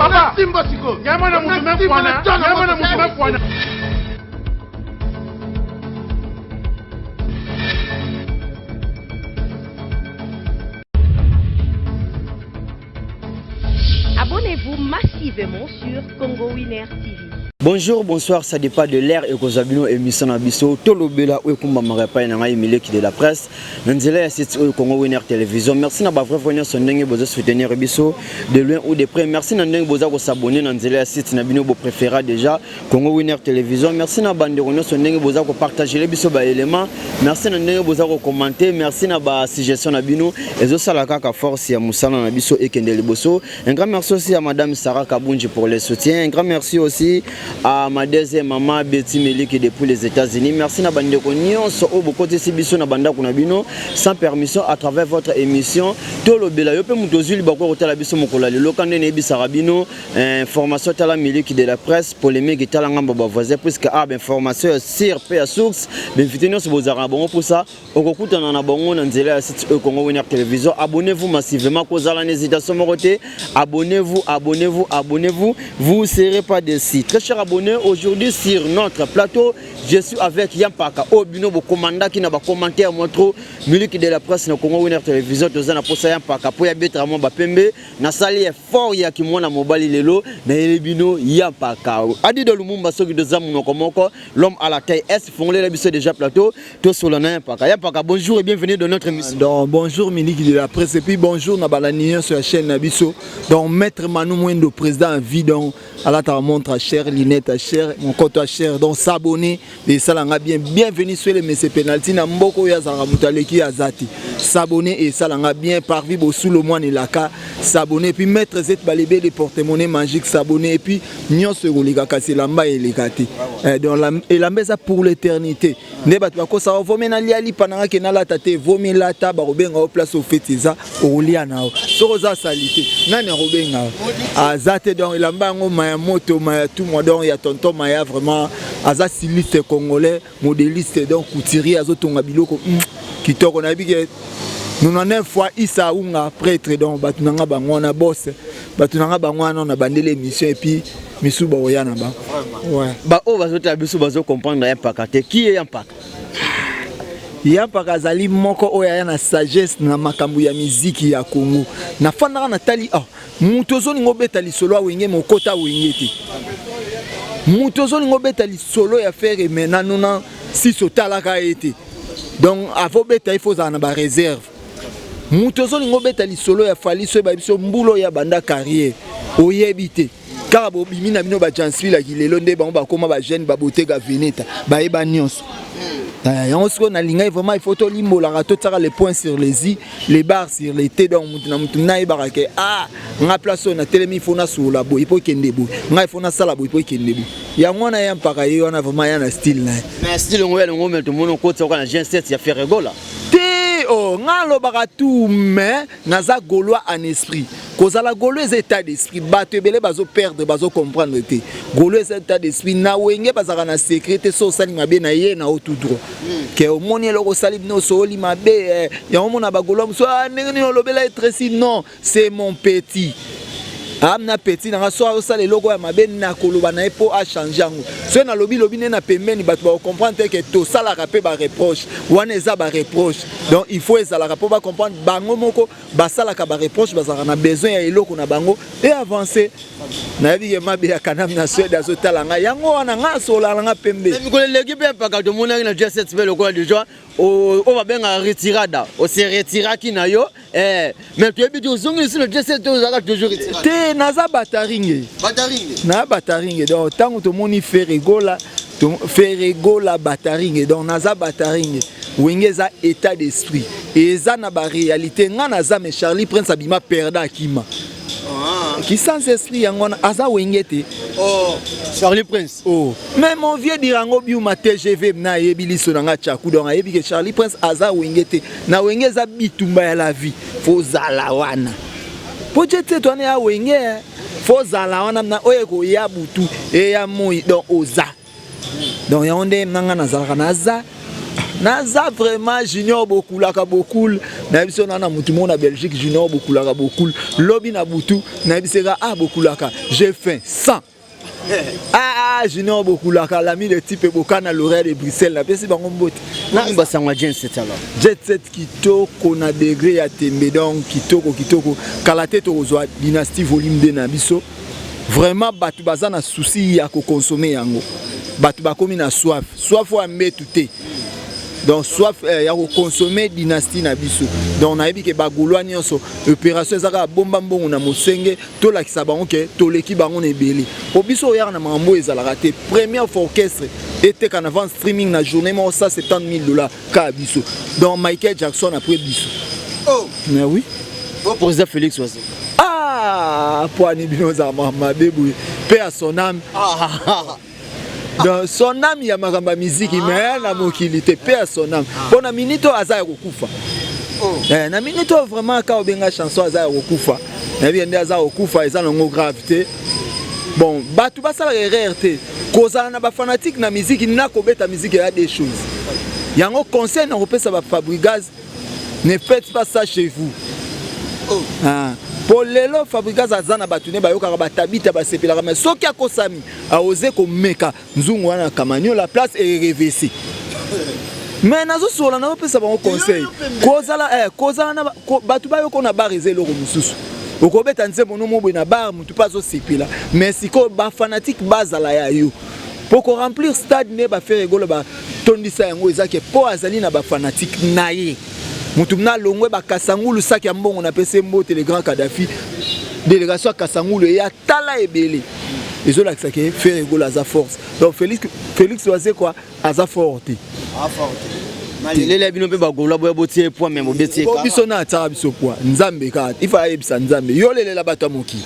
Papa, Yamana Moutoumefouana, Yamana Moutoumefouana. Abonnez-vous massivement sur Congo Winner TV. Bonjour, bonsoir, ça dépend de l'ère et que Zabino émission Nabiso, Tolobela ou Kumba Marapa et Nanga Mileki de la presse. Nanzela assiste au Congo Winner Télévision. Merci à Bavre venir son dengue besoin soutenir Biso de loin ou de près. Merci à Nanga Boza pour s'abonner. Nanzela assiste Nabino pour préférer déjà Congo Winner Télévision. Merci à Banderono son dengue Boza pour partager les Biso ba éléments. Merci à Nanga Boza pour commenter. Merci à ba suggestion Nabino. Et aussi à la Kaka Force et à Moussala Nabiso et Kendele Boso. Un grand merci aussi à Madame Sarah Kabunji pour le soutien. Un grand merci aussi à ma deuxième maman Betty Meli qui est depuis les États-Unis. Merci à Bandeko Nyonso au Bokote Sibiso na Banda Kunabino sans permission à travers votre émission Tolobela. Yo pe mutozuli bako kotala biso mokola le lokande ne bisarabino information tala Meli qui de la presse polémique tala ngamba ba voisin puisque information sur pa source benviteno se bozara bon pour ça okokutana na bango na nzela ya site Congo Winner Télévision. Abonnez-vous massivement kozala n'hésitation moroté. Abonnez-vous. Vous ne serez pas déçus. Très cher abonnés, aujourd'hui sur notre plateau, je suis avec Yampaka Obino, le commandant qui n'a pas commenté à montre Miliki de la presse, le Congo Winner Télévision, tous en posa Yampaka pour y habiter à mon bapembe, na sali est fort ya qui mona mobile lelo, na elebino Yampaka. Adi de Lumumba soki de zamuno komoko, l'homme à la taille S, font les biso déjà plateau, tous sur le Yampaka. Yampaka, bonjour et bienvenue dans notre émission. Donc bonjour Miliki de la presse et puis bonjour Nabalaniens sur la chaîne Nabiso. Donc maître Manu Mwendo, président vie donc à la ta montre à cher, Linette à cher, mon compte à cher, donc s'abonner et ça l'a bien. Bienvenue sur les messieurs penalty na mboko ya zaramutaleki azati. S'abonner et ça l'a bien par vibo sous le moine et la ka s'abonner puis mettre cette balébé des porte-monnaie magique s'abonner et puis nyon se religa casser lamba et les gâter. Donc et la mesa pour l'éternité. Ne bat pas ça va mena liali pananga ke na la tate vomi la ta ba robenga au place au fetiza au liana. Soza salité. Nani robenga azate donc lamba ngo maya moto maya tout moi donc ya tonton maya vraiment aza styliste congolais modéliste donc couturier azotonga biloko kitoko na bige nous en une fois isa unga prêtre donc batunanga bangwana boss batunanga bangwana na bandele émission et puis misuba oyana ba ouais ba o bazota biso bazo comprendre Yampaka te qui est Yampaka. Yampaka azali moko oya na sagesse na makambo ya muziki ya Congo na fandaka na tali mutozo ningo beta lisolo wenge mokota wenge te mutozo ningo beta lisolo ya faire maintenant non si sotalaka été donc avant beta il faut en ba réserve mutozo ningo beta lisolo ya fali so ba biso mbulo ya banda carrière oyebite car bo bimina bino ba jansville ki lelo nde bango ba koma ba jeune ba botega veneta ba eba nyonso. On se connaît vraiment il faut tout limbola tout ça les points sur les i les barres sur les t donc na ibarake nga place on a telemi il faut na sur la boy pour kende boy nga il faut na sala boy pour kende boy ya mwana Yampaka yo on a vraiment ya na style na mais style ngwe ngo meto mono côté on a G7 ya faire rigola te nga lo baka tout mais naza gaulois en esprit kozala gaulois état d'esprit bato ebele bazo perdre bazo comprendre te gaulois état d'esprit na wenge bazaka na sécurité so sali mabe na ye na tout droit que au moni eloko sali no so li mabe ya omona ba gaulois so ndenge no lobela être si non c'est mon petit amna petit na so o sali logo ya mabe na koloba na epo a changer ngo so na lobi na pembeni bato ba comprendre que to sala rapé ba reproche wana eza ba reproche donc il faut ezala rapé ba comprendre bango moko ba sala ka ba reproche bazaka na besoin ya eloko na bango et avancer na bi ya mabe ya kanam na Suède azotala nga yango wana nga so la nga pembe mais ko l'équipe Yampaka to mona na G7 belo ko déjà on va bien retirada on se retira ki na yo mais tu es zongi sur le G7 ozaka toujours te naza bataringe na bataringe donc tango to moni feregola bataringe donc naza bataringe wengeza état d'esprit et eza na ba réalité nga naza me Charlie Prince abima perda akima qui sans esprit yangona aza wengete Charlie Prince mais mon vieux dirango biuma TGV na yebili sonanga chaku donc ayebi que Charlie Prince aza wengete na wengeza bitumba ya la vie fozala wana peut-être toi ne wenge fozala wana na oyeko ya butu e ya moi donc oza donc ya onde nanga nazalaka naza naza vraiment junior bokulaka bokul na biso na mutu mona Belgique junior bokulaka bokul lobi na butu na biseka bokulaka j'ai faim 100 junior bokulaka l'ami de type bokana l'oreille de Bruxelles na pesi bango mbote na mbasangwa Jet Set alors Jet Set kitoko na degré ya tembe donc kitoko kala te tozwa dynastie volume 2 na biso vraiment batu baza na souci ya ko consommer yango batu bakomi na soif wa mbetu te donc soif ya ko consommer dynastie na biso donc na yebi ke bagulwa nyonso opération ezaka bomba mbongo na mosenge to la kisabango ke to leki bango na ebele po biso ya na mambo ezalaka te première fois orchestre était qu'en avant streaming na journée mo $170,000 ka biso donc Michael Jackson après biso mais oui président Félix Oise poani binoza mabebu paix à son âme donc son âme ya makamba musique mais na mokilité paix à son âme pour na minute aza kokufa na minute vraiment ka obenga chanson aza kokufa na bien aza kokufa eza longo gravité bon batu basala erreur te kozala na ba fanatique na musique na kobeta musique ya des choses yango conseil na kopesa ba Fabregas ne faites pas ça chez vous pour lelo Fabregas azana batune bayokaka batabita basepelaka mais soki akosami aoze komeka nzungu wana kamanyo la place est révessie mais nazo sola na opesa bango conseil kozala na batu bayoko na barize loko mususu okobeta nzembo no mobo na bar mutu pazo sepela mais siko ba fanatique bazala ya yo pour remplir stade ne ba faire rigolo ba tondisa yango ezake po azali na ba fanatique na ye mutu na longwe ba kasangulu saki ya mbongo na pese mbote le grand Kadhafi délégation kasangulu ya tala ebele ezola kisake faire rigolo aza force donc Félix Oise quoi aza forte malele bino pe bagola boya botie point même obetie ka biso na ata biso point nzambe ka ifa ebisa nzambe yo lelela bato moki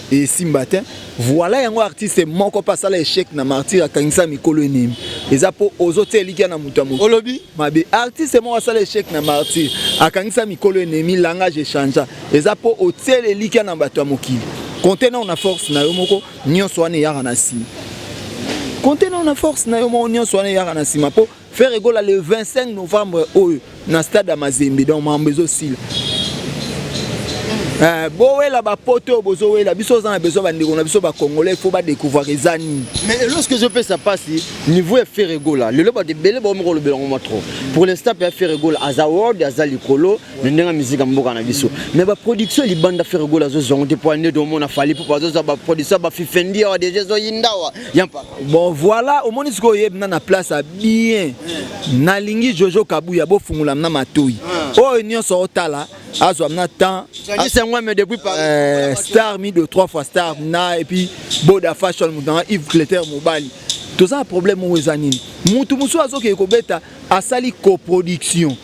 et Simbatin voilà yango artiste moko pasala échec na martyr akangisa mikolo enemi eza po ozote likia na mutu amoki olobi mabe artiste moko asala échec na martyr akangisa mikolo enemi langage échange eza po otele likia na bato amoki contenant na force na yo moko nyonso wana yaka na sima contenant na force na yo moko nyonso wana yaka na sima po faire rigolo le 25 novembre oyo na stade Amazembe donc mambezo sila Boela ba poto bozowela biso za na besoin bandeko na biso ba congolais il faut ba découvrir ezani mais lorsque je peux ça passe niveau faire rigola le loba de belé ba mo le belongo trop pour l'instant peut faire rigola as award as likolo ndenga musique mboka na biso mais ba production li banda faire rigola zo zongo de poinet do mona fali pour ba zo ba production ba fifendi wa déjà zo yindawa yampa bon voilà au moni siko yebna na place a bien na lingi Jojo Kabuya bo fungula na matoi o nyonso otala azwa na temps moi mais depuis par star mi de 3 fois star na et puis Boda Fashion mutanga Yves Cléter Mobali tout ça problème ou ezanini mutu musu azoke kobeta asali coproduction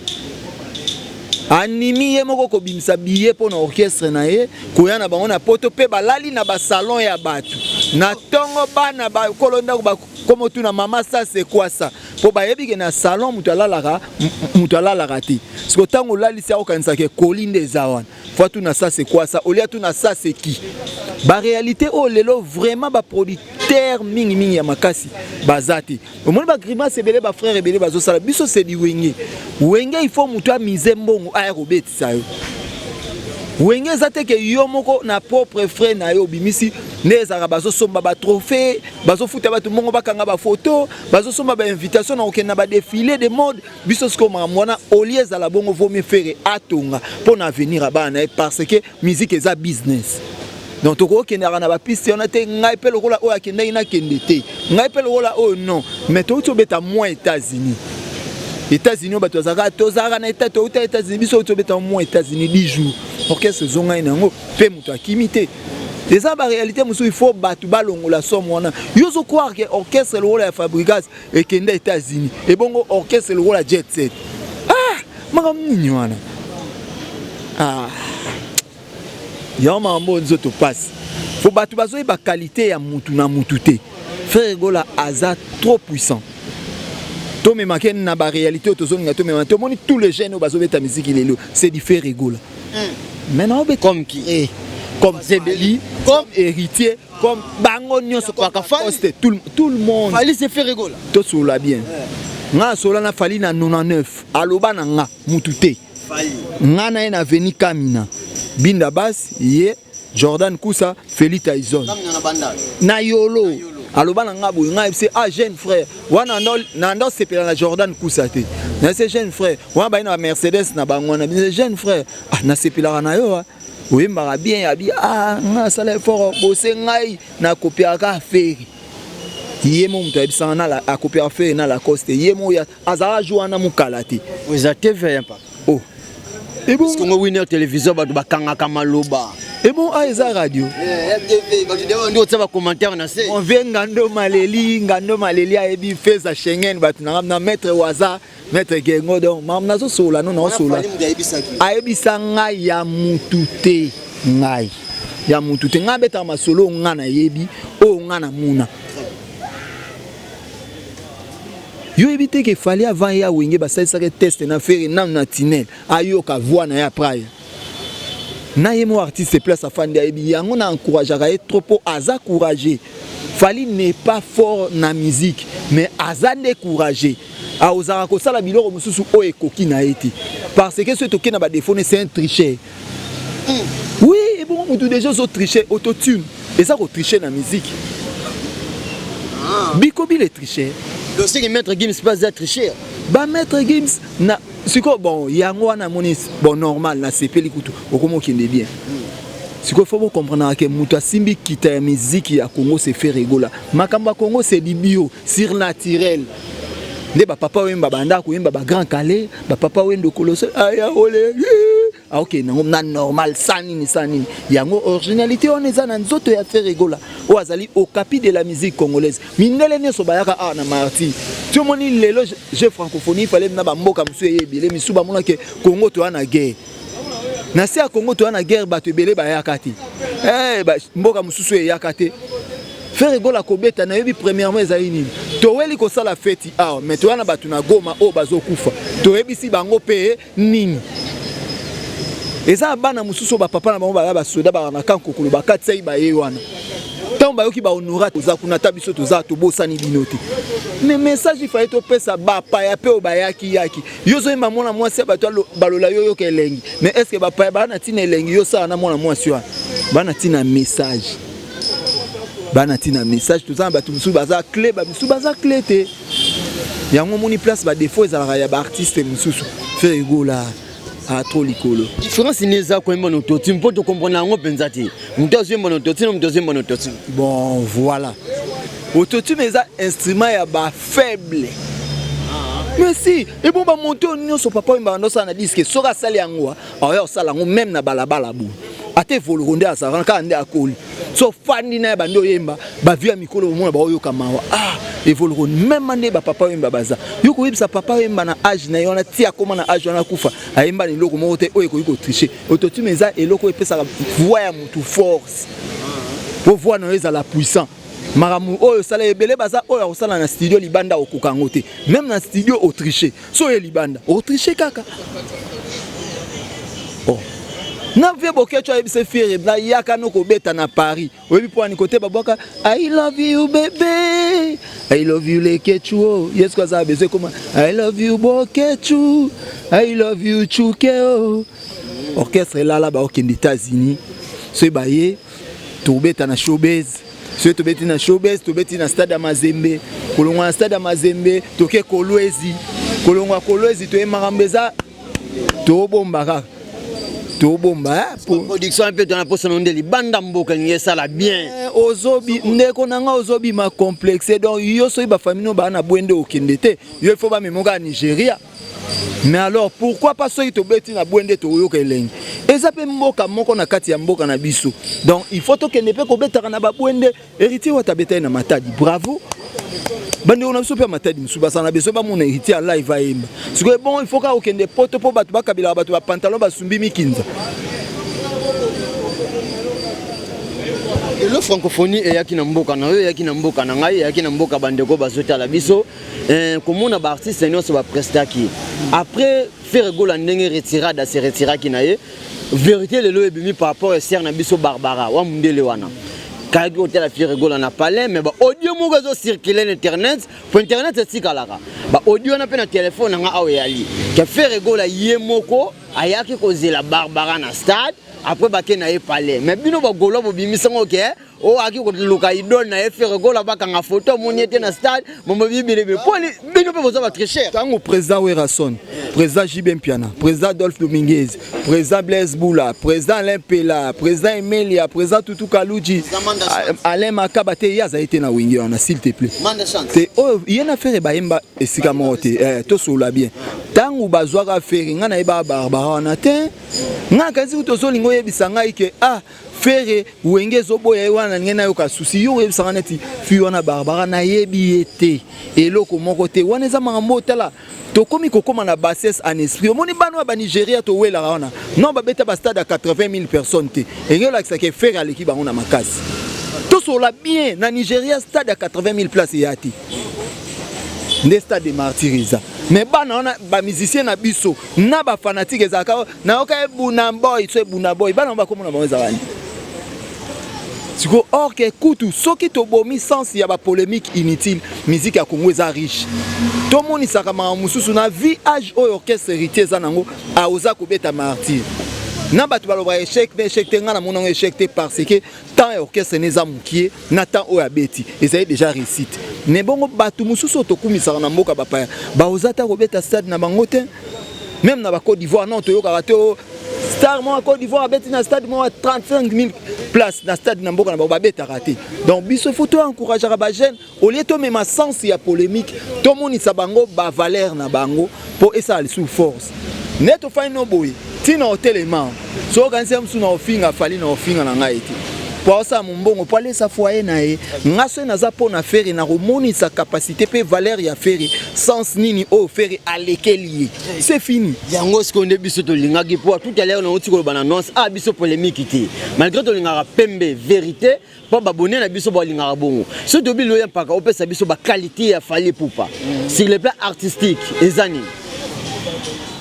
animi ye moko kobimisa billet pour na orchestre na ye koya na bango na poto pe balali na ba salon ya batu na tongo bana ba kolonda ba comme tu na maman ça c'est quoi ça po ba yebi ke na salon mutu alalaka te parce que tango lali sa okanisa ke kolinde zawan fois tu na ça c'est quoi ça olia tu na ça c'est qui ba réalité o lelo vraiment ba producteur mingi ya makasi bazati au monde ba grimace ebele ba frère ebele bazo sala biso c'est di wenge il faut mutu a mise mbongo aya ko betisa yo wenge zate ke yo moko na propre frère na yo bimisi nezaka bazo somba ba trophée bazo futa ba tout mongo bakanga ba photo bazo somba ba invitation na okena ba défilé de mode biso sko mwana olier za la bongo vaut mieux faire atonga pour na venir abana parce que musique est a business donc toko kenera na ba piste on a te ngai pe lokola o akenda ina kendete ngai pe lokola o non mais to beta moins États-Unis bato zaka tozaka na États-Unis biso to beta moins États-Unis 10 jours orchestre zonga inango pe muto akimité c'est ça la réalité musu il faut battu balongola somme wana yozo croire que orchestre le rôle ya Fabregas et kenda États-Unis et bongo orchestre le rôle Jet Set maka mnini wana ya mambo nzoto passe faut battu bazo ba qualité ya mutu na mutu te faire rigola aza trop puissant to me maken na ba réalité to zonga to me to moni tous les jeunes bazo beta musique lelo c'est du faire rigola maintenant comme qui comme Zebeli, comme héritier, comme Bango Nyonso, tout le monde. Fallait se faire rigoler. Tout sur la bien. nga sola na fali na 99 aloba na nga mutute nga na ena veni kamina binda bas ye Jordan Kousa Feli Tyson na yolo aloba na nga boy nga c'est ah jeune frère wana ndo sepela na Jordan Kousa te na c'est jeune frère wana ba na Mercedes na bango na jeune frère ah na sepela na yo oui mbara bien abi ah nga sala fort bosé ngai na kopiaka feri yemo mtu abisana na la kopiaka feri na la coste yemo ya azara joana mukalati vous êtes TV pas oh et bon parce que winner télévision ba bakanga kamaloba et bon ah eza radio FTV ba tu ndio tsaba commentaire na se on vient ngando maleli ayebi feza Schengen ba na maître waza maître gengo donc mam nazo sola non na sola ayebisa ngai ya mutute ngai ya mutute ngabeta masolo ngana yebi o ngana muna yo éviter que fallait avant ya wenge ba ça test na faire na tinel ayo ka voix na ya praia na yemo artiste place afandi ayebi yango na encourager ka trop aza courageux fallait n'est pas fort na musique mais aza découragé a osara ko sala biloko mususu o ekoki na eti parce que ce toki na ba défaut c'est un tricheur oui et bon tout déjà so tricher autotune et ça ko tricher na musique bikobi les tricheurs le c'est que maître Gims pas être tricher ba maître Gims na siko bon yango wana moni bon normal na sepeli kutu okomo kende bien siko faut comprendre que muta simbi kita ya musique ya Congo c'est fait rigola makamba Congo c'est du bio surnaturel nde ba papa wemba banda ko yemba ba grand calais ba papa wendo koloso aya ole ah ok na normal sanini yango originalité on eza na nzoto ya faire rigola o azali au capi de la musique congolaise mindele ne so bayaka a na marti tout moni lelo je francophonie fallait na ba mboka musu yebile misuba mona ke Congo to ana guerre na se a Congo to ana guerre bato ebele bayaka ti ba mboka mususu eyaka te faire rigola kobeta na yebi premièrement ezali nini toeli ko sala fête ah mais to wana batu na Goma o bazokufa to yebi si bango pe nini eza bana mususu ba papa na bango ba soda ba na kankokolo ba katsai ba ye wana tant ba yoki ba honora za kuna tabiso to za to bosani binoti mais message il fallait to pesa ba pa ya pe o ba yaki yozo yemba mona mwasi ba to balola yoyo ke elengi mais est-ce que ba pa ba na tina elengi yo sa na mona mwasi wana bana tina message bana tina message tout ça ba tout baza clé ba musu baza clé te yango moni place ba défaut ezala ya ba artiste mususu fait rigola a trop likolo différence neza ko mbono totime pour te comprendre ngo penzati mtozi mbono totime mtozi mbono totime bon voilà autotune eza instrument ya ba faible mais si et bon ba monter on so papa mba ndo sana disque soka sali yango ayo sala ngo même na balabala bu ate volonté à ça quand ande akoli so fandi na ba ndo yemba ba via mikolo mona ba oyo kamawa ah evolon même ande ba papa yemba baza yuko yebisa papa yemba na âge na yona tia koma na âge na kufa ayemba ni loko moko te oyo ko tricher autotune eza eloko epesa voix ya mutu force po voix na eza la puissant maramu oyo sala ebele baza oyo osala na studio libanda okokango te même na studio au tricher so ye libanda au tricher kaka oh na vie bokecho ebise fiere na yaka no ko beta na Paris oyebi po ani côté baboka I love you baby I love you lekechu yes kwa za bezo koma I love you bokechu I love you chukeo orchestre là ba okende États-Unis so baye to beta na showbiz so to beta na showbiz to beta na stade Mazembe kolongwa na stade Mazembe toke Kolwezi kolongwa Kolwezi to emarambeza to bombaka bomba production un peu dans la poste non de libanda mboka ngesa la bien ozobi ndeko nanga ozobi ma complexe donc yo so ba famille no ba na bwende okende te yo faut ba memoka Nigeria mais alors pourquoi pas so to beti na bwende to yo kelengi eza pe mboka moko na kati ya mboka na biso donc il faut to kende pe ko betaka na ba bwende héritier wa tabeta na Matadi bravo bande on a super Matadi musuba sana beso ba mon héritier live va yemba c'est bon il faut ka okende poto po batu ba kabila batu ba pantalon ba sumbi mikinza et le francophonie et yaki na mboka na yo yaki na mboka na ngai yaki na mboka bandeko bazota la biso comme on a ba artiste no so ba prestaki après faire rigola ndenge retirada se retira ki na ye vérité le lo ebimi par rapport à ser na biso Barbara wa mundele wana kaki hôtel Ferry Gola na palais mais ba audio moko zo circuler internet pour internet c'est sikalaka ba audio na pe na téléphone nga awe yali ke Ferry Gola yemoko ayaki kozela Barbara na stade après ba ke na ye palais mais bino ba golo bo bimisango ke o aki ko luka idon na Ferry Gola ba kanga photo moniete na stade momo bibirebe poli bino pe boza ba très cher tango président Werason président Jibem Piana président Adolphe Dominguez président Blaise Boula président Alain Pela président Emelia président Tutu Kaluji Alain Makabate yaza été na wingi on a s'il te plaît te oh yena faire baimba esika mote to sola bien tango bazwaka faire ngana eba Barbara na te ngaka zi to solingo yebisa ngai ke ah Ferry wenge zoboya wana ngena yo ka susi yo yebisa neti fi wana Barbara na yebi ete eloko moko te wana za mangambo tala to komi kokoma na bassesse en esprit omoni bano ba Nigeria to wela wana non ba beta ba stade à 80 000 personnes te engelo la que Ferry à l'équipe bango na makasi to sola bien na Nigeria stade à 80 000 places yati ne stade de Martyriza mais bana on ba musicien na biso na ba fanatique ezaka na oka ebuna boy so ebuna boy bana ba komona ba zawani siko or que kutu soki to bomi sens ya ba polémique inutile musique ya Congo eza riche to moni saka ma mususu na vie âge o orchestre héritier za nango a oza ko beta martyr na batu baloba échec mais échec te ngana monongo échec te parce que tant orchestre neza mukie na tant o ya beti ezali déjà réussite ne bongo batu mususu to kumisa na mboka bapaya ba oza ta ko beta stade na bango te même na ba Côte d'Ivoire non to yo karaté star mo Côte d'Ivoire beti na stade mo 35 000 places na stade na mboka na ba beta raté donc biso photo encourager ba jeune au lieu to même sens ya polémique to monisa bango ba valeur na bango pour esa sous force neto final boy tina hotelema so kanse msu na ofinga fali na ofinga na ngai ti pour ça mon bongo pour aller sa foyer na e ngaso na za pona Ferry na remoni sa capacité pe valeur ya Ferry sens nini o Ferry alekeli c'est fini yango skonde biso to lingaki pour tout à l'heure na oti ko bana annonce a biso polémique ti malgré to lingaka pembe vérité po babonné na biso ba lingaka bongo so to bi loya paka opesa biso ba qualité ya Fally Ipupa sur le plan artistique ezani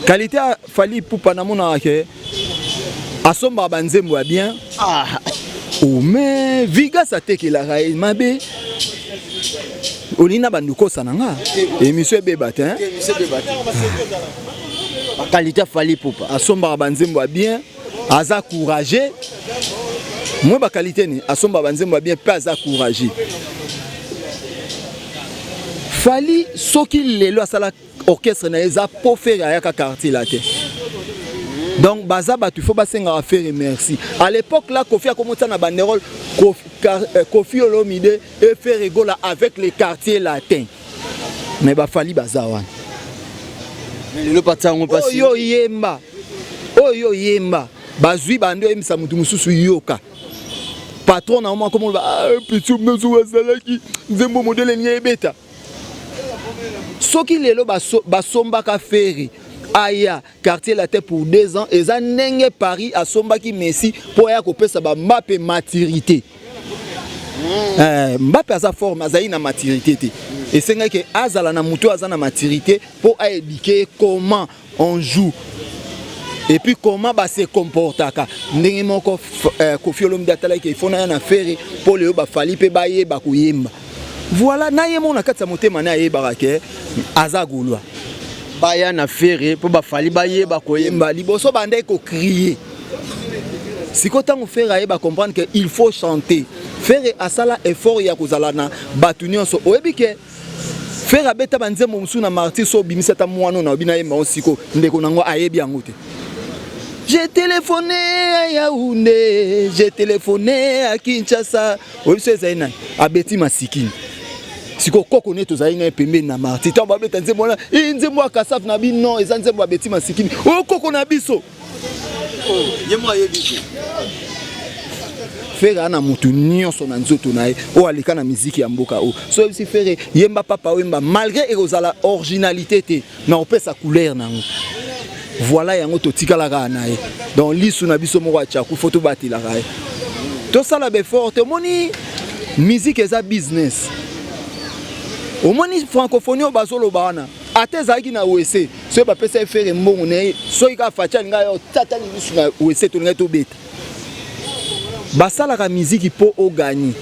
qualité ya Fally Ipupa na mona ke asomba banzembo ya bien ah oh mais viga sa teke la raï mabe olina banduko sananga émission bebate hein la qualité Fally Ipupa asomba banzembo ya bien aza courageux moi ba qualité ni asomba banzembo ya bien pas aza courageux Fally soki lelo asala orchestre na eza po faire ayaka quartier la te donc bazaba tu faut basenga faire merci à l'époque là Kofi a commencé na banderole Kofi Olomide et Ferry Gola avec les quartiers latins mais ba Fally bazawan mais le patango passé oyo yemba bazui bando emisa mutu mususu yoka patron na moi comme ba petit mezo wazalaki nzembo modele ni ebeta soki lelo basomba ka Ferry aya quartier la tête pour 2 ans et ça nenge Paris à sombaki Messi pour ya ko pesa ba Mbappé maturité Mbappé a sa forme azali na maturité te et c'est que azala na muto azana maturité pour éduquer comment on joue et puis comment ba se comportaka ndenge moko Kofi Olomide atala ke ifona na Ferry pour le ba Fally pe ba ye ba kuyemba voilà na yemo na katsa motema na ye barake azagulwa baya na Ferry po ba Fally baye ba koyemba liboso bande ko crier siko tango Ferry ba comprendre que il faut chanter Ferry asala effort ya kozala na batunion so oyebi ke Ferry abeta banzembo musu na martyr so bimisa ta mwana na obina yemba osiko ndeko nango ayebi yango te j'ai téléphoné à Yaoundé j'ai téléphoné à Kinshasa oyebi so zaina abeti masikini siko koko neto za ina pembe na marti to ba beta nzembo na nzembo akasaf na bino eza nzembo abeti masikini o koko na biso yemo yebiso Ferry ana mutu nyonso na nzoto na ye o alika na musique ya mboka o so si Ferry yemba papa wemba malgré ezala originalité te na opesa couleur nango voilà yango to tikala ka na ye donc lisu na biso moko acha ku photo batila ka ye to sala be forte moni musique eza business au moins francophonie au basolo bana atezaki na OEC so ba pesa Ferry mbongo ne so ika facha nga yo tata ni bisu na OEC to nga to beta basala la musique pour au gagner.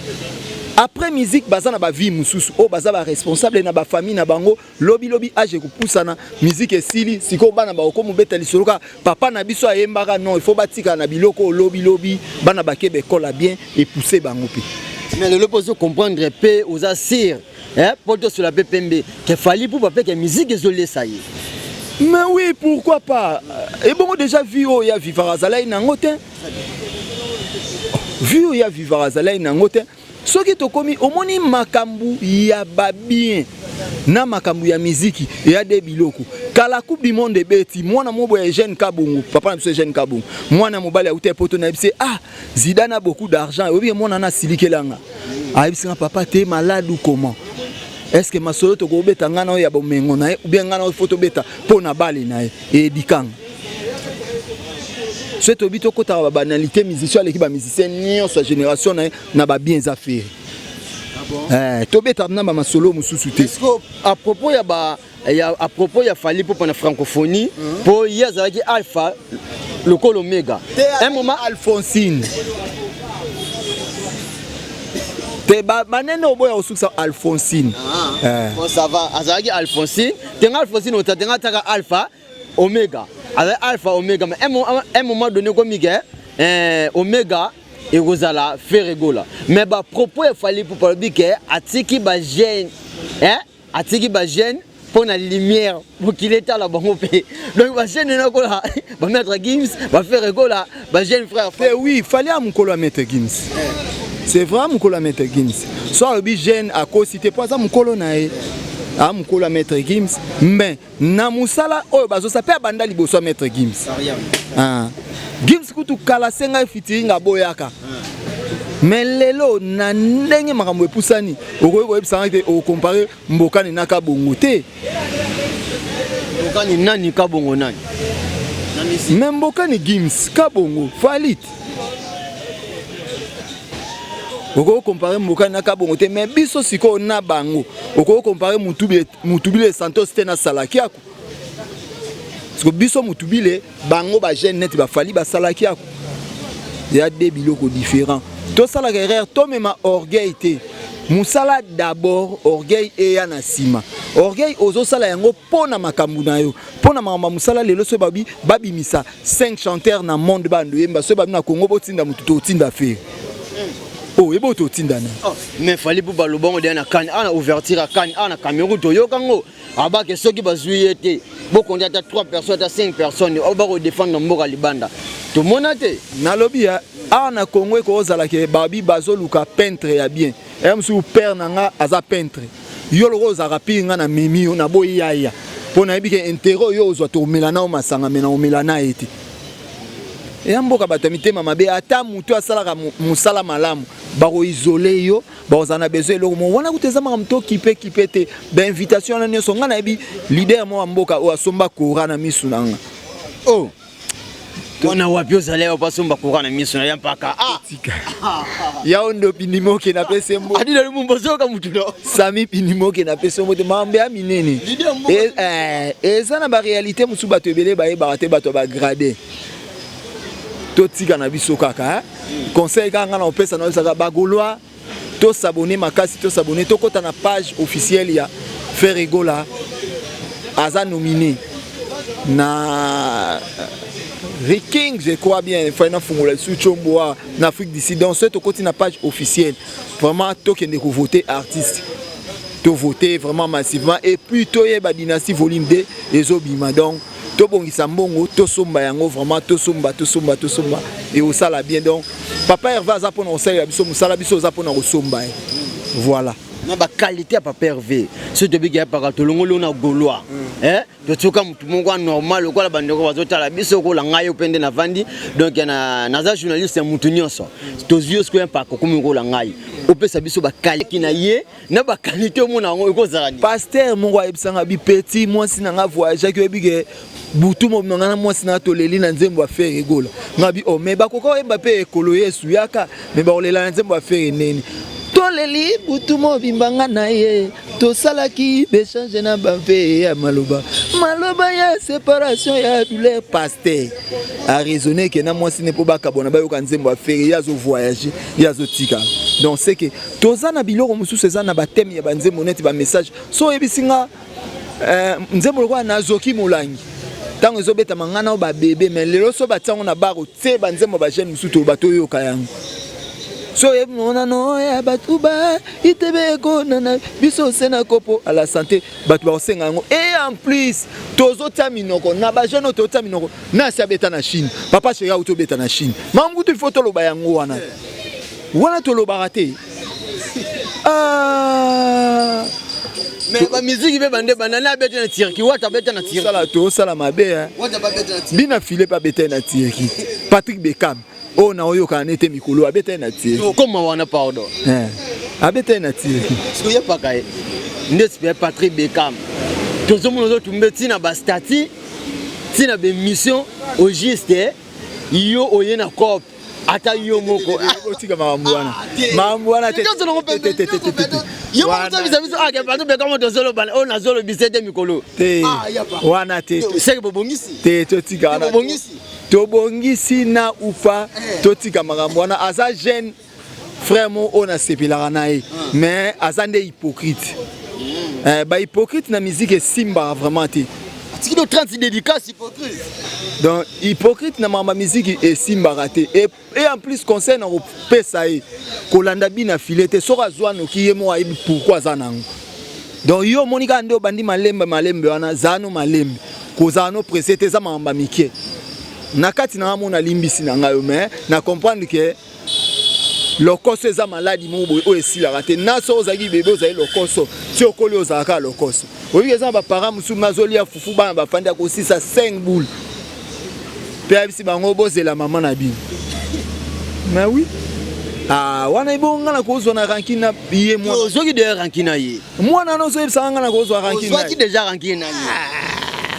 Après musique baza na ba vie mususu o baza ba responsable na ba famille na bango lobi age kupusana musique esili siko bana ba ko mubeta lisoloka papa na biso ayembaka non il faut batika na biloko lobi bana ba kebe kola bien et pousser bango pe. Mais le poser comprendre pe aux assir hein pour sur la PPMB qu'il fallait pour papa que musique isolée ça y est. Mais oui, pourquoi pas. Et bon déjà vu il y a Vivarazala na ngote. Vu il y a Vivarazala na ngote. Ce qui est commis, au moni makambu ya babien na makambu ya miziki ya de biloko. Kala coupe du monde beti, mwana mobo ya jeune kabungu, papa na biso jeune kabungu. Mwana mobali ya ute poto na bise ah, Zidane a beaucoup d'argent. Obi mwana na silikelanga. Ah bise papa te malade ou comment? Est-ce que ma solo to go beta ngana ya bomengo na ou bien ngana photo beta pona bali na e dikang. C'est au bito kota ba banalité musicien l'équipe ba musicien ni sa génération na ba bien affaire. Ah bon? To beta na ba solo mususu te. Est-ce que à propos ya fali pour la francophonie pour hier ça qui alpha le col oméga. Un moment Alphonsine. Te ba maneno boya osusa Alphonsine. Bon ça va, azaki Alphonsine, tenga Alphonsine o tenga taka alpha oméga. Avec alpha oméga mais un moment donné comme Miguel oméga et Rosala fait rigola mais bah propos il fallait pour parler que atiki ba jeune atiki ba jeune pour la lumière pour qu'il était là bon pays donc ba jeune na ko là ba mettre Gims ba faire rigola ba jeune frère oui il fallait à mukolo mettre Gims c'est vraiment mukolo mettre Gims soit le jeune à cause c'était pas ça mukolo nae a mukolo mettre Gims mais na musala oyo bazo sape banda liboso mettre Gims Gims kutu kala senga fitiringa boyaka mais lelo na ndenge makambo epusani okoyeko ebisanga te okompare mbokani na kabongo te mbokani nani kabongo nani mais mbokani Gims kabongo falit oko comparer mbokani na kabongo te mais biso siko na bango oko comparer mutubile Santos te na salaki yako parce que biso mutubile bango ba jeune net ba fali ba salaki yako ya des biloko différents to sala guerrière to mema orgueil te musala d'abord orgueil et ya na sima orgueil ozo sala yango pona makambu na yo pona mama musala lelo so babimisa 5 chanteurs na monde bando yemba so babina Congo botinda mutu to tinda faire. Oh, et bon, mais fallait pour balobon de na kan ana ouverture à kan ana Cameroun to yo kango aba que ceux qui bazuye te beaucoup on a 3 personnes à 5 personnes on va défendre mboka libanda tout monate na lobby ana Congo ko zala ke babi bazoluka peintre ya bien em sou père nanga aza peintre yo lo roza rapinga na mimi na boyaya pona ebike intero yo zo to melana o masanga mena o melana ete et amboka batamite mama be ata mutu asala musala malamu bako isolé yo bazana besoin lo mo wana kuteza mama mto kipe te ba invitation na nyoso ngana ebi leader mo amboka o asomba kora na misu nanga oh on a wapi ozaleo pasomba kora na misu na mpaka ya ondo pinimo ke na pese mbo adile lumbo zoka mutu no sami pinimo ke na pese mbo te mambe aminene sana ba réalité musu bato ebele ba te bato ba grader totika na biso kaka conseil kanga na opesa na saka bagoloa to s'abonner makasi to s'abonner to kota na page officielle ya faire rigola aza nominé na Riking je crois bien faina fungula su chomboa na Afrique du Sud donc to koti na page officielle vraiment to kende ko voter artiste to voter vraiment massivement et puis to yeba dynastie volume 2 ezobima donc to bongisa mbongo to somba yango vraiment to somba et au sala bien donc papa Hervé za pona osala biso musala biso za pona ko somba voilà na ba qualité ya papa Hervé ce de biga para to longolo na goloa to tsoka mutu mongo normal ko la bandeko bazotala biso ko la ngai pende na vandi donc na za journaliste mutu nyonso to zios ko pa ko ko la ngai opesa biso ba qualité na ye na ba qualité mo na ngo ko zala pasteur mongo ebisanga bi petit moi sinanga voyage que bige butu mo ngana moi sina to leli na nzembo affaire egola ngabi o me ba koko Mbappé ekolo Yesu yaka me ba olela na nzembo affaire neni toleli butu mobimbanga na ye tosalaki bechange na bave ya maloba ya séparation ya douleur pasteur a raisonné que na mwasi ne po bakabona bayoka nzembo affaire yazo voyager yazo tika donc c'est que tozana biloko mususu ezana bateme ya banzembo neti ba message so ebisinga nzembo kwa nazoki mulangi tango ezobeta mangana ba bébé mais lelo so batango na baro te banzembo ba jeune mususu bato yoka yango so ebona no ya batuba itebe ko nana biso sena kopo à la santé batu ba osenga ngo et en plus tozo taminoko na ba jeune to taminoko na sia beta na Chine papa chega auto beta na Chine mambu tu photo lo ba yango wana to lo barate mais ba musique be bande banana beta na Turquie wata beta na Turquie sala to sala mabe wata ba beta na Turquie bina filé pa beta na Turquie Patrick Beckham oh na oyo ka nete mikolo abeta na Turquie comme wana pardon abeta na Turquie parce que y a pas kai ndespé Patrick Beckham tozo mono to mbeti na ba stati tina be mission au juste yo oyena cop ata yo moko otika mambo wana te yo moko biso ake Patrick Beckham to solo ban on na solo bisete mikolo wana te c'est que bongisi te totika wana bongisi tobongisi na upa totika makambo wana aza jeune frère mo on a sepelaka na ye mais aza nde hypocrite ba hypocrite na musique esimba vraiment te tiki do 30 dédicace hypocrite donc hypocrite na mama musique esimba te et en plus conseil na kopesa ye kolanda bina filete soka zwana ki ye mo ayebi pourquoi aza nango donc yo monika nde obandi malembe wana zano malembe kozano pressé te za mamba mike nakati na mona limbisi na ngayo mais na comprendre que lokoso eza maladi mobo o esila te naso ozaki bébé ozali lokoso ti okoli ozaka lokoso oyi eza ba parents musu mazoli ya fufu bana bafandi ya kosisa 5 boules pe abisi bango bozela maman na bino mais oui wana ibonga na kozwa na rankina biye moi ozoki de rankina ye mwana no zo ebisanga na kozwa rankina ozoki déjà rankina ye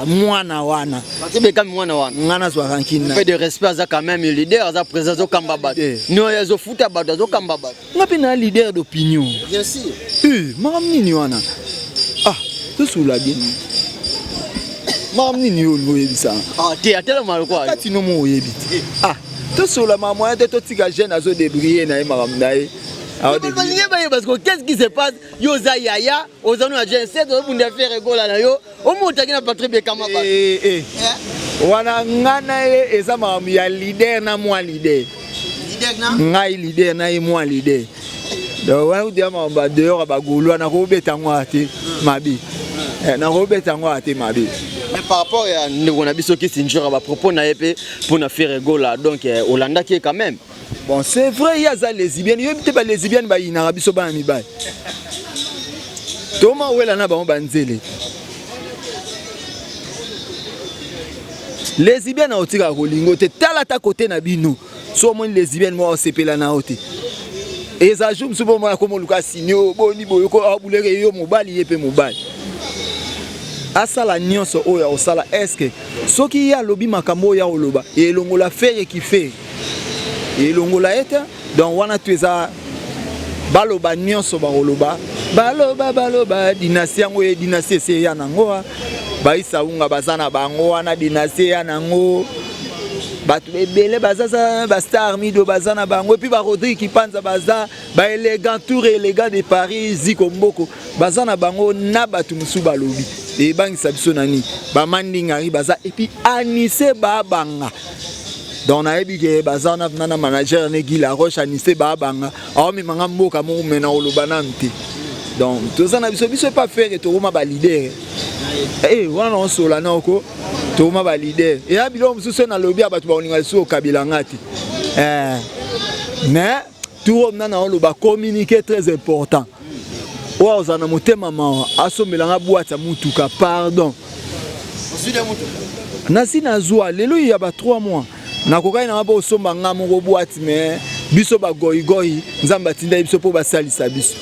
mwana wana batebeka mwana wana ngana zwa rankina fait de respect aza quand même leader aza présent zo kamba bato no yazo futa bato zo kamba bato ngapi na leader d'opinion bien sûr mam nini wana to sula bien mam nini yo no yebisa te atela malko kati no mo yebite to sula maman ya to tika jeune azo débriller na maram na ye parce que qu'est-ce qui se passe yo za yaya ozano na jeune c'est de bunda faire gola na yo o motaki na Patrick Beckham wana ngana ye eza maram ya leader na moi leader na ngai leader na ye moi leader donc wana udia mamba dehors ba golo na ko beta ngwa te mabi na ko beta ngwa te mabi mais par rapport à ndeko na biso ki sinjura ba propos na yepe pour na faire gola donc Hollanda qui est quand même bon c'est vrai il y a za lesbiennes yo bite ba lesbiennes ba ina biso ba mibali toma wela na ba banzele lesbiennes otika kolingo te tala ta côté na bino so mon lesbiennes mo sepela na ote eza jour msubo mo ko mo luka sinyo boni boyo ko abulere yo mobali yepe mobali asala nyonso oya osala eske soki ya lobi makambo ya oloba elongola fere ki fere elongola eta donc wana tueza baloba nyonso ba oloba baloba dynastie ngo e dynastie se ya nango ba isaunga bazana bango wana dynastie ya nango batu ebele bazaza ba star mido bazana bango puis ba Rodrigue Kipanza baza ba élégant tour élégant de Paris zikomboko bazana bango na batu musu balobi et bangisa biso nani ba mandingari baza et puis Anissé babanga donc na ebi ke bazana na manager ne Gila Roche Anissé babanga o mi manga mboka mo mena oloba nante donc tozana biso pas faire to roma ba leader wana on sola na oko to roma ba leader et abilo mususu na lobby abatu ba oninga so kabila ngati mais tout na oloba communiquer très important wa ozana motema ma asomelanga boîte mutuka pardon nasi na zwa lelo ya ba 3 mois nakokai na ba osomba nga moko boîte mais biso ba goigoi nzamba tinda biso po basalisa biso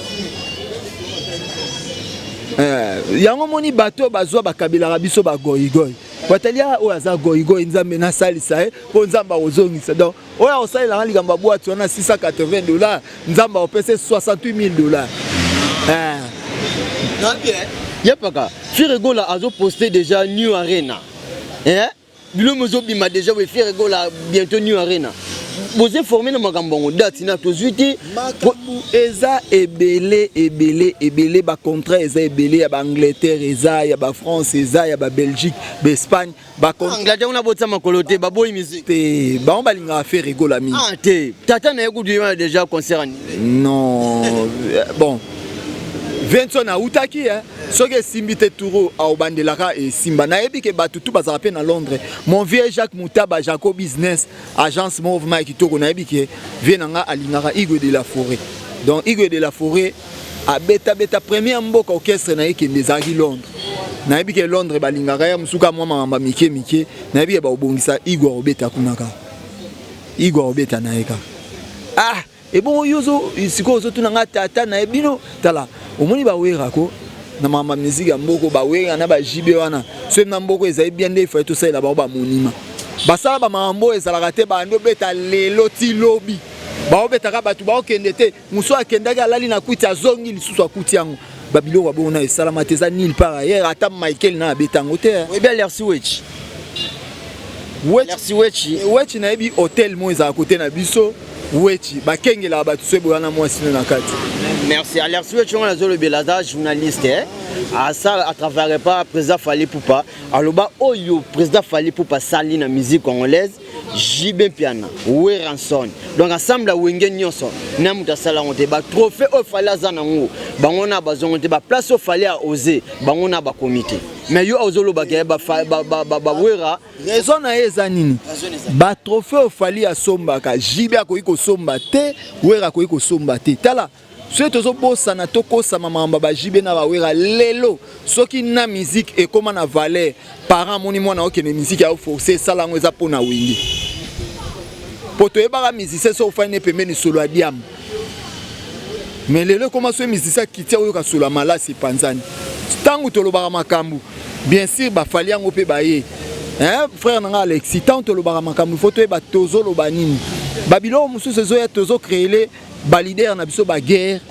yango moni bato bazwa bakabila biso ba goigoi Batalia o aza goigo nzambe na salisa po nzamba ozongisa donc oya osalela nga likambo boîte on a $680 nzamba opese $68,000 Yepaka Firigola a posté déjà New Arena bilo mozo bima déjà we Firigola bientôt New Arena vous informez na makambo date na tozuiti makambo eza ebele ba contrat eza ebele ya ba Angleterre eza ya ba France eza ya ba Belgique ba Espagne ba Angleterre on a botsa makolo te ba boy musique te ba on balinga faire rigola mi te tata na yekudu déjà concert non bon Vincent na utaki soke simbite turo a obandelaka et simba na yebi ke batutu bazala pe na Londres mon vieux Jacques Moutaba Jaco Business agence mouvement qui toko na yebi ke vienanga alingaka Igwe de la Forêt donc Igwe de la Forêt a beta premier mboka orchestre na yeke ndezaki Londres na yebi ke Londres balingaka ya musuka mwa mamba mike na yebi ke ba obongisa Igwe obeta kunaka Igwe obeta na yeka et bon yozo siko zo tunanga tata na ebino tala omoni ba wera ko na mama musique mboko ba wera na ba jibe wana so na mboko ezai bien nde fa to sala ba monima basala ba mambo ezala te ba ndo beta lelo ti lobi ba obeta ka batu ba okende te muso akendaka lali na kuti azongi lisusu akuti yango babilo wa bona esala teza nil par ailleurs ata Michael na betango te oui bien merci wechi na ebi hotel mo ezala côté na biso wechi bakengela batu sebo wana mwasi na kati. Merci. Alors, si tu es le Belada, journaliste, à ça, à travers pas président Fali Poupa, alors bah, oyo président Fali Poupa sali na musique congolaise, Jibé Piana, Oué Ranson. Donc ensemble, Wingen Nyonso, Namuta Sala, on te bat trophée au Fali Zanango, bah on a besoin de place au Fali à oser, bah on a ba comité. Mais yo ozolo ba wera raison na ezanini ba trophée au Fali à Sombaka, Jibé a ko somba te, wera ko somba te. Tala soki tozobosa na tokosa mamamba ba jibe na bawera lelo soki na musique et comment na valeur parent moni mwana okene musique ya forcer sala ngo eza pona wingi poto ebara musicien so fane pembeni solo adiam mais lelo comment so musicien kitia oyo ka solo malasi panzani tangu tolobara makambu bien sûr ba fali yango pe baye frère nanga Alexis tangu tolobara makambu photo e ba tozo lobanini babilo mususu zo ya tozo créer ba leader na biso ba guerre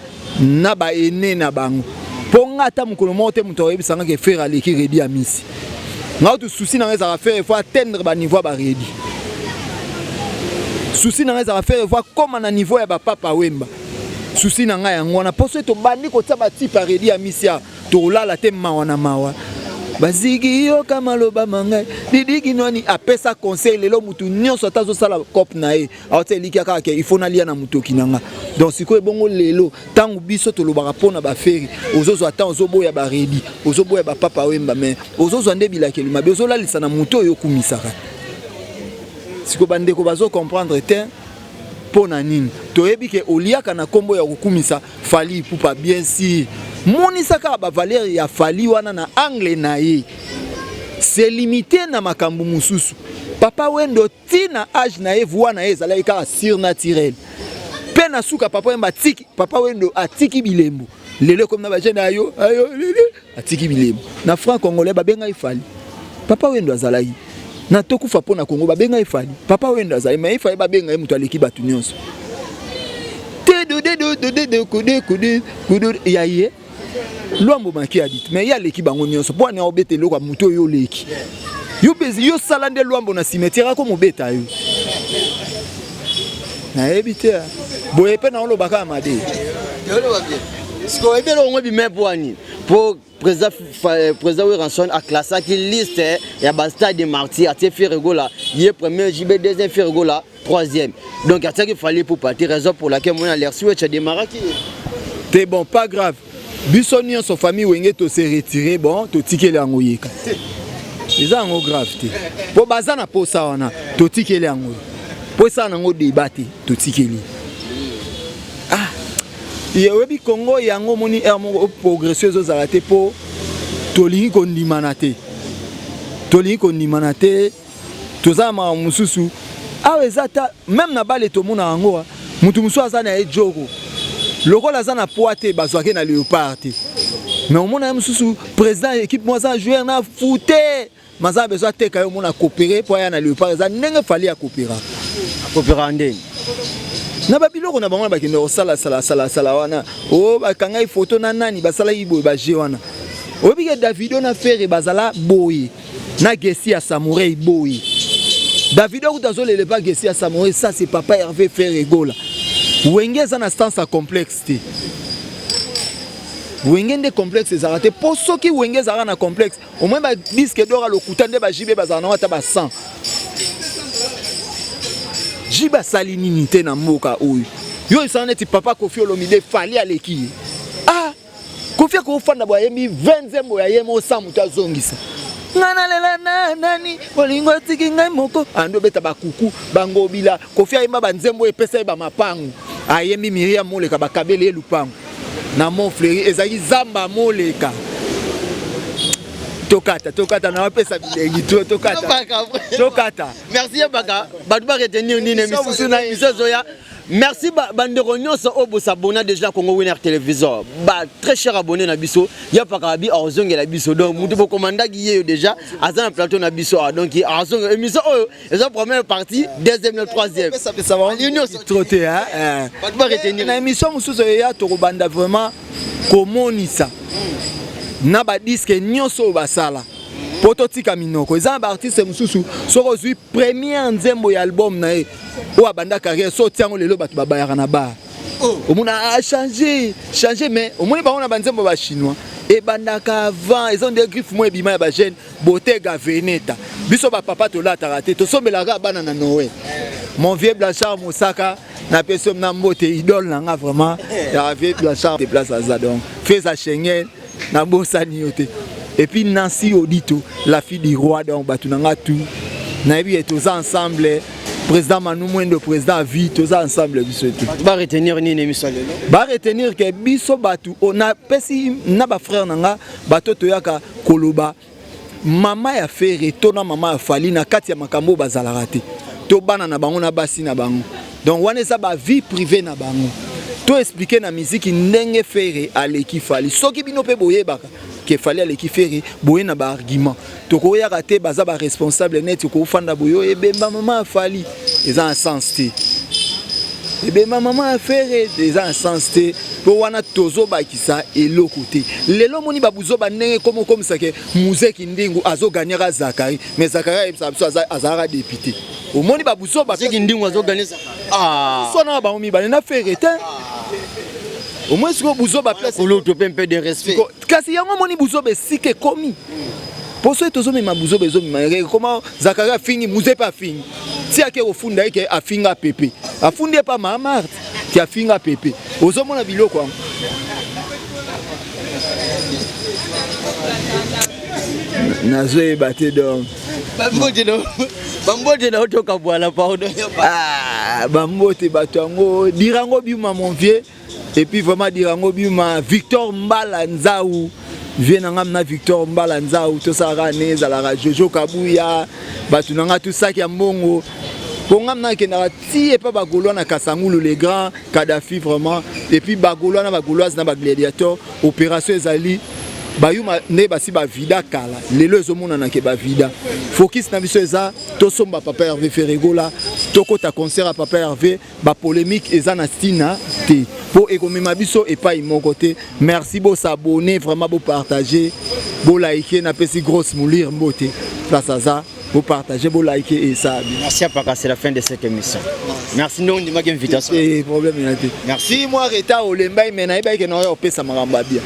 na ba ene na bango ponga ta mukolo mote muto yebisanga ke faire aleki ready amisi nga tu souci na za faire faut atteindre ba niveau ba ready souci na za faire faut comme na niveau ya ba papa wemba souci na nga yango na poso to bandi ko tsaba type ready amisi ya to lala te mawa na mawa bazigi yo kama loba mangai didiki noni apesa conseil lelo mutu nyonso tazo sala cop na e aote liki aka ke il faut na lia na mutoki nanga donc siko bongo lelo tangu biso to loba rapona ba feri ozozo ata ozobo ya ba redi ozobo ya ba papa wemba mais ozozo ande bilake lima bezo la lisana muto yo kumisaka siko bande ko bazo comprendre te pona nini to yebi ke oliaka na kombo ya kukumisa Fali Poupa bien si monisaka ba valeur ya Fali wana na angle na ye c'est limité na makambu mususu papa wendo tina âge na ye voix na ye zalaika surnaturel pe na suka papa wemba tiki papa wendo atiki bilembo lelo comme na ba jeune ayo lele atiki bilembo na franc congolais ba benga Fali papa wendo azalai na tokufa pona Congo ba benga Fali papa wendo azalai mais Fali ba benga mutu aleki batu nyonso de yaye Luambo maki adit mais ya leki bango nyonso po na obete loko muto yo leki yo bezi yo salande Luambo na cimetière ko mobeta yo na ebite boye pe na olobaka amade siko ebelo ngo bi mepwani pour président Ranson a classé qui liste ya ba stade de martyr atie Firigola il premier JB deuxième Firigola troisième donc à ça qu'il fallait pour partir raison pour laquelle moi a l'air switch a démarré qui t'es bon pas grave bisonion son famille wenge to se retirer bon to tikele yango yeka eza ngo grave te po bazana po sa wana to tikele yango po sa nango débat to tikele yewebi Congo yango moni ermo progresseuse zalate po tolingi kondimana te tozama mususu awezata même na bale to mona yango mutu musu azana e jogo lokola azana poate bazwake na léopard te mais omona mususu président équipe moi ça jouer na fouté maza besoin teka yo mona coopérer pour ya na léopard za ndenge fali ya coopérer ndeni na babiloko na bango bakende sala wana o bakanga photo na nani basala ibo ba je wana o bige Davido na faire bazala boy na Gesi ya Samouraï boy Davido kutazolele pas Gesi ya Samouraï ça c'est papa Hervé Ferregola wenge za na stance complexité wenge nde complexe ezarate po soki wenge zara na complexe au moins ba disque d'or lokuta nde ba jibe bazana na wata ba 100 jiba salinini te na mboka oyo yo isaneti papa Kofi Olomide fali aleki ah Kofi ko fanda bwa yemi 20 zembo ya yemo samuta zongisa ngana lela nani bolingo tiki ngai moko ando beta bakuku bangobila Kofi ayemba banzembo epesa ba mapangu ayemi Miriam moleka bakabele lupangu na mon frère ezaki zamba moleka tokata na wapesa bilengi tokata merci baka batu ba retenir nini misusu na izoya merci bandeko nyonso obo s'abonner déjà Congo Winner Télévision ba très cher abonné na biso ya paka bi ozongela biso donc mutu bo commandaki ye déjà azana plateau na biso donc azong émission oyo eza première partie deuxième et troisième ça peut savoir union troté hein batu ba retenir na émission mususu ya to banda vraiment komonisa na ba disque nyonso basala pototika minoko eza ba artiste mususu soko zui première nzembo ya album na e o abanda carrière so tiango lelo batu babayaka na ba o mona a changer mais o moni ba on a banzembo ba chinois e bandaka avant ils ont des griffes moi bima ya ba jeune Bottega Veneta biso ba papa to lata raté to sombelaka bana na Noé mon vieux Blanchard Mosaka na personne na mbote idole nga vraiment ya vieux Blanchard déplace à ça donc fais à Schengen na bosani yote et puis Nancy Odito la fille du roi donc batunanga tout na bi tous ensemble président Manu Mwendo président vie tous ensemble biso tout ba retenir nini émission lelo ba retenir que biso batu on a pesi na ba frère nanga bato toyaka koloba mama ya fere tona mama ya fali na kati ya makambo bazalaka te to bana na bango na basi na bango donc wana eza ba vie privée na bango to expliquer na musique ndenge fere aleki fali soki bino pe boyebaka ke fali aleki fere boye na ba argument to ko ya raté baza ba responsable net ko fanda boyo ebemba mama fali eza un sens te ebemba mama fere eza un sens te po wana tozo bakisa eloko te lelo moni babuzo banenge comme ça ke Muzeki Ndingu azo gagner Zakari mais Zakari azara député au moni babuzo ba Muzeki Ndingu azo gagner ah sona ba omi ba na fere te au moins ce que buzo ba place l'autre peu de respect kasi yango moni buzo be sike komi pour ça tozo me mabuzo bezo me comment Zakari a fini Muze pas fini si ake ofunda eke afinga pepe afunde pa mama qui afinga pepe ozo mona biloko nazo ebate donc bambote na otoka bwala pardon ah bambote batango dirango biuma mon vieux et puis vraiment dirango biuma Victor Mbala Nzaou vient na Victor Mbala Nzaou to sara neza la Jojo Kabuya batunanga tout ça qui a mbongo pongam ke na ti et pas bagolo na Kasangulu les grands Kadhafi vraiment et puis bagolo na bagoloise na bagladiateur opération ezali bayuma ne basi ba vida kala lelo ezomona na ke ba vida focus na biso eza to somba papa Hervé Ferregola to kota concert à papa Hervé ba polémique eza na stina te pour ekomema biso et pas mon côté merci beau s'abonner vraiment beau partager beau liker na pesi grosse moulir mbote place à ça vous partagez, vous likez et ça. Merci à Paka, c'est la fin de cette émission. Merci non de ma invitation. Et problème merci. Moi reta au Lemba mais na que non on ça maramba bien.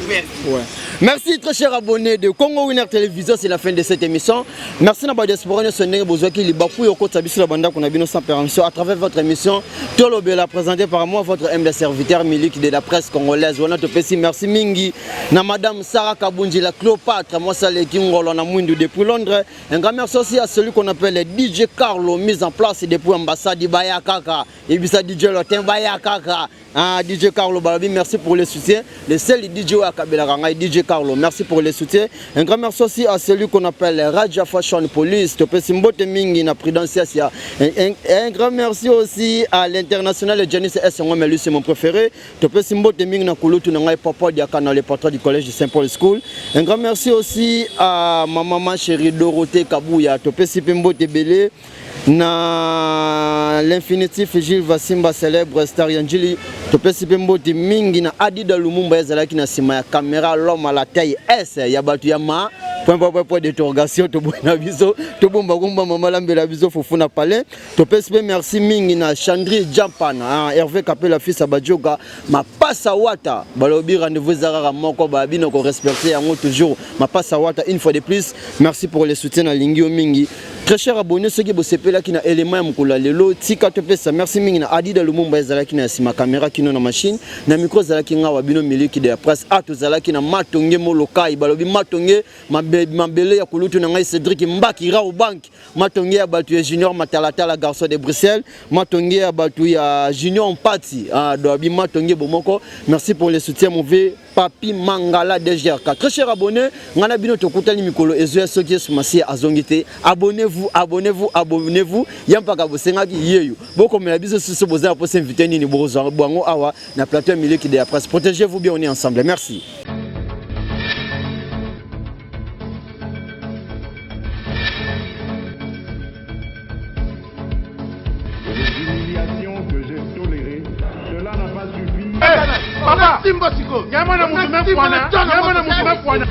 Ouais. Merci très cher abonnés de Congo Winner Télévision, c'est la fin de cette émission. Merci na ba diaspora sonner besoin qui li bakou yo kota biso la banda qu'on a bino sans permission à travers votre émission Tolo Bela présentée par moi votre humble serviteur Milik de la presse congolaise. On a te pesi merci mingi na madame Sarah Kabunji la Cléopâtre moi ça les Kingolo na Mwindu depuis Londres. Un grand merci aussi à celui qu'on appelle le DJ Carlo, mis en place depuis l'ambassade de Bayakaka. Et puis ça DJ Lotin Bayakaka. DJ Carlo Balabi, merci pour le soutien. Le seul DJ à Kabila Rangai, DJ Carlo, merci pour le soutien. Un grand merci aussi à celui qu'on appelle Raja Fashion Police. Topé Simbote Mingi na Prudencia. Un grand merci aussi à l'international Janice S. Ngomelu, c'est mon préféré. Topé Simbote Mingi na Kulutu Nangai Papa Diakana, le patron du collège de Saint-Paul School. Un grand merci aussi à ma maman chérie Dorothée Kabouya. Topé Simbote Belé. Na l'infinitif Gilles Vassimba célèbre star Yanjili topesi pembo ti mingi na Adida Lumumba ezalaki na sima ya caméra l'homme à la taille S ya batu ya ma point d'interrogation to bona biso to bomba komba mama lambela biso fofuna palais topesi pe merci mingi na Chandri Jampana Hervé Kapela fils abadjoga ma passa wata balobi rendez-vous zarara moko ba bino ko respecter yango toujours ma passa wata une fois de plus merci pour le soutien na lingio mingi. Très cher abonné, ceux qui bossent là qui na élément mukula lelo tika topesa merci mingi na Adida Lumumba ezalaki na sima caméra kino na machine na micro zalaki nga wabino miliki de la presse atu zalaki na matonge molokai balobi matonge mabele ya kulutu na ngai Cédric Mbaki ra au bank matonge ya batu ya Junior Matalatala garçon de Bruxelles matonge ya batu ya Junior Mpati doabi matonge bomoko merci pour le soutien mauvais Papi Mangala DGR4. Très cher abonné, ngana bino tokutani mikolo ezoya soki esumasi azongite. Abonnez-vous, abonnez-vous, abonnez-vous. Yampaka bosengaki yeyo. Boko mela biso susu boza pour s'inviter ni bozo bango awa na plateau miliki de la presse. Protégez-vous bien, on est ensemble. Merci. Papa, Simba Siko, Yamana Moutoumé Fouana, Yamana Moutoumé Fouana.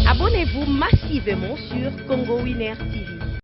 Abonnez-vous massivement sur Congo Winner TV.